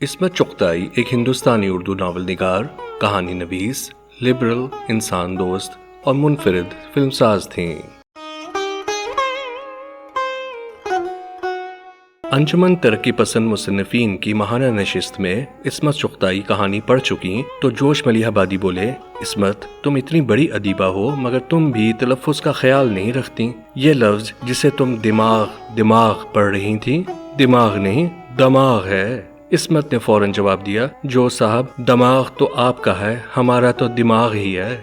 عصمت چغتائی ایک ہندوستانی اردو ناول نگار، کہانی نویس، لبرل، انسان دوست اور منفرد فلم ساز تھیں۔ انجمن ترقی پسند مصنفین کی ماہانہ نشست میں عصمت چغتائی کہانی پڑھ چکی تو جوش ملیح آبادی بولے، عصمت تم اتنی بڑی ادیبہ ہو مگر تم بھی تلفظ کا خیال نہیں رکھتی۔ یہ لفظ جسے تم دماغ پڑھ رہی تھی، دماغ نہیں دماغ ہے۔ عصمت نے فوراً جواب دیا، جو صاحب دماغ تو آپ کا ہے، ہمارا تو دماغ ہی ہے۔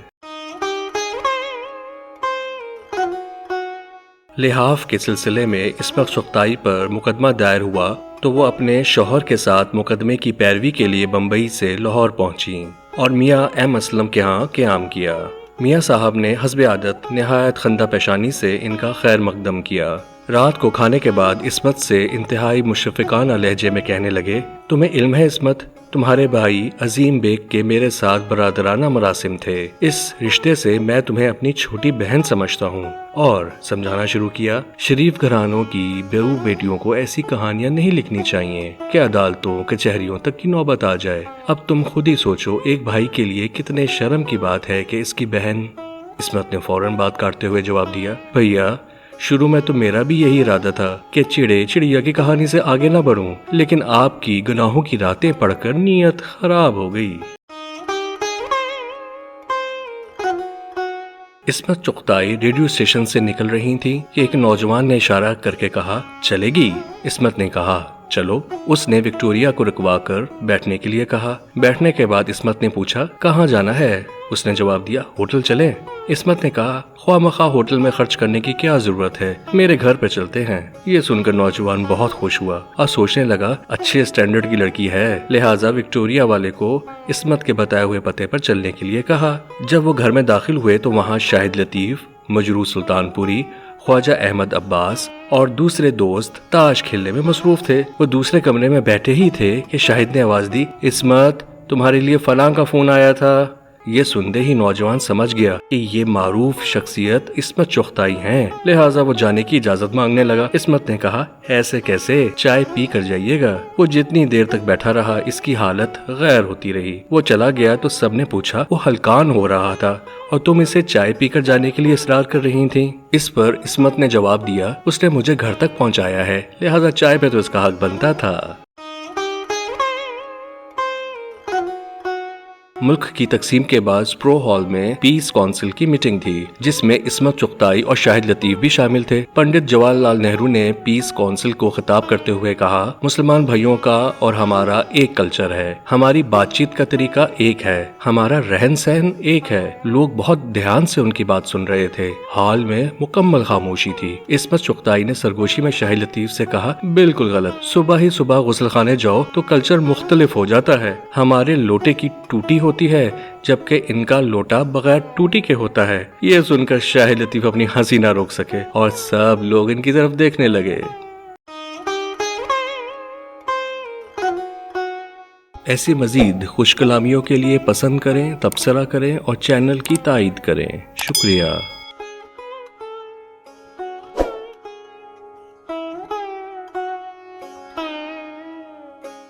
لحاف کے سلسلے میں عصمت چغتائی پر مقدمہ دائر ہوا تو وہ اپنے شوہر کے ساتھ مقدمے کی پیروی کے لیے بمبئی سے لاہور پہنچی اور میاں ایم اسلم کے ہاں قیام کیا۔ میاں صاحب نے حسب عادت نہایت خندہ پیشانی سے ان کا خیر مقدم کیا۔ رات کو کھانے کے بعد عصمت سے انتہائی مشفقانہ لہجے میں کہنے لگے، تمہیں علم ہے عصمت، تمہارے بھائی عظیم بیگ کے میرے ساتھ برادرانہ مراسم تھے، اس رشتے سے میں تمہیں اپنی چھوٹی بہن سمجھتا ہوں۔ اور سمجھانا شروع کیا، شریف گھرانوں کی بہو بیٹیوں کو ایسی کہانیاں نہیں لکھنی چاہیے کہ عدالتوں کچہریوں تک کی نوبت آ جائے۔ اب تم خود ہی سوچو، ایک بھائی کے لیے کتنے شرم کی بات ہے کہ اس کی بہن۔ عصمت نے فوراً بات کاٹتے ہوئے جواب دیا، بھیا شروع میں تو میرا بھی یہی ارادہ تھا کہ چڑیا کی کہانی سے آگے نہ بڑھوں، لیکن آپ کی گناہوں کی راتیں پڑھ کر نیت خراب ہو گئی۔ عصمت چغتائی ریڈیو اسٹیشن سے نکل رہی تھی کہ ایک نوجوان نے اشارہ کر کے کہا، چلے گی؟ عصمت نے کہا، چلو۔ اس نے وکٹوریا کو رکوا کر بیٹھنے کے لیے کہا۔ بیٹھنے کے بعد عصمت نے پوچھا، کہاں جانا ہے؟ اس نے جواب دیا، ہوٹل چلیں۔ عصمت نے کہا، خواہ مخواہ ہوٹل میں خرچ کرنے کی کیا ضرورت ہے، میرے گھر پہ چلتے ہیں۔ یہ سن کر نوجوان بہت خوش ہوا اور سوچنے لگا، اچھے اسٹینڈرڈ کی لڑکی ہے، لہٰذا وکٹوریا والے کو عصمت کے بتائے ہوئے پتے پر چلنے کے لیے کہا۔ جب وہ گھر میں داخل ہوئے تو وہاں شاہد لطیف، مجروح سلطان پوری، خواجہ احمد عباس اور دوسرے دوست تاش کھیلنے میں مصروف تھے۔ وہ دوسرے کمرے میں بیٹھے ہی تھے کہ شاہد نے آواز دی، عصمت تمہارے لیے فلاں کا فون آیا تھا۔ یہ سنتے ہی نوجوان سمجھ گیا کہ یہ معروف شخصیت عصمت چغتائی ہیں، لہٰذا وہ جانے کی اجازت مانگنے لگا۔ عصمت نے کہا، ایسے کیسے، چائے پی کر جائیے گا۔ وہ جتنی دیر تک بیٹھا رہا اس کی حالت غیر ہوتی رہی۔ وہ چلا گیا تو سب نے پوچھا، وہ ہلکان ہو رہا تھا اور تم اسے چائے پی کر جانے کے لیے اصرار کر رہی تھیں۔ اس پر عصمت نے جواب دیا، اس نے مجھے گھر تک پہنچایا ہے، لہٰذا چائے پہ تو اس کا حق بنتا تھا۔ ملک کی تقسیم کے بعد پرو ہال میں پیس کونسل کی میٹنگ تھی، جس میں عصمت چغتائی اور شاہد لطیف بھی شامل تھے۔ پنڈت جواہر لال نہرو نے پیس کونسل کو خطاب کرتے ہوئے کہا، مسلمان بھائیوں کا اور ہمارا ایک کلچر ہے، ہماری بات چیت کا طریقہ ایک ہے، ہمارا رہن سہن ایک ہے۔ لوگ بہت دھیان سے ان کی بات سن رہے تھے، حال میں مکمل خاموشی تھی۔ عصمت چغتائی نے سرگوشی میں شاہد لطیف سے کہا، بالکل غلط، صبح ہی صبح غسل خانے جاؤ تو کلچر مختلف ہو جاتا ہے۔ ہمارے لوٹے کی ٹوٹی ہوتی ہے جبکہ ان کا لوٹا بغیر ٹوٹی کے ہوتا ہے۔ یہ سن کر شاہد لطیف اپنی ہنسی نہ روک سکے اور سب لوگ ان کی طرف دیکھنے لگے۔ ایسی مزید خوش کلامیوں کے لیے پسند کریں، تبصرہ کریں اور چینل کی تائید کریں۔ شکریہ۔